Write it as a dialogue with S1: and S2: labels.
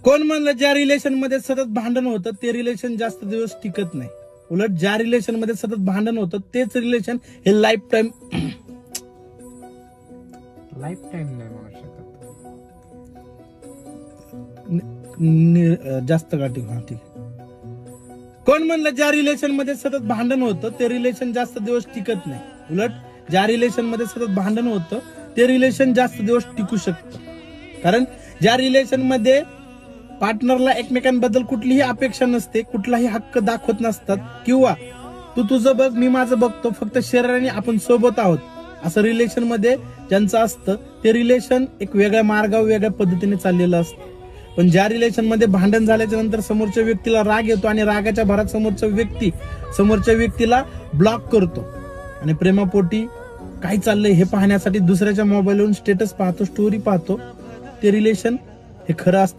S1: कोण म्हणलं ज्या रिलेशन मध्ये सतत भांडण होतं ते रिलेशन जास्त दिवस टिकत नाही. उलट ज्या रिलेशन मध्ये सतत भांडण होतं तेच रिलेशन हे लाईफ टाइम
S2: नाही म्हणू शकत.
S1: जास्त का ठीक कोण म्हणलं ज्या रिलेशन मध्ये सतत भांडण होतं ते रिलेशन जास्त दिवस टिकत नाही. उलट ज्या रिलेशन मध्ये सतत भांडण होतं ते रिलेशन जास्त दिवस टिकू शकतं. कारण ज्या रिलेशन मध्ये पार्टनरला एकमेकांबद्दल कुठलीही अपेक्षा नसते, कुठलाही हक्क दाखवत नसतात, किंवा तू तुझं बघ मी माझं बघतो, फक्त शरीराने आपण सोबत आहोत, असं रिलेशन मध्ये ज्यांचं असतं ते रिलेशन एक वेगळ्या मार्गावर वेगळ्या पद्धतीने चाललेलं असतं. पण ज्या रिलेशन मध्ये भांडण झाल्याच्या नंतर समोरच्या व्यक्तीला राग येतो आणि रागाच्या भरात समोरच्या व्यक्तीला ब्लॉक करतो आणि प्रेमापोटी काय चाललंय हे पाहण्यासाठी दुसऱ्याच्या मोबाईलवरून स्टेटस पाहतो, स्टोरी पाहतो, ते रिलेशन हे खरं असतं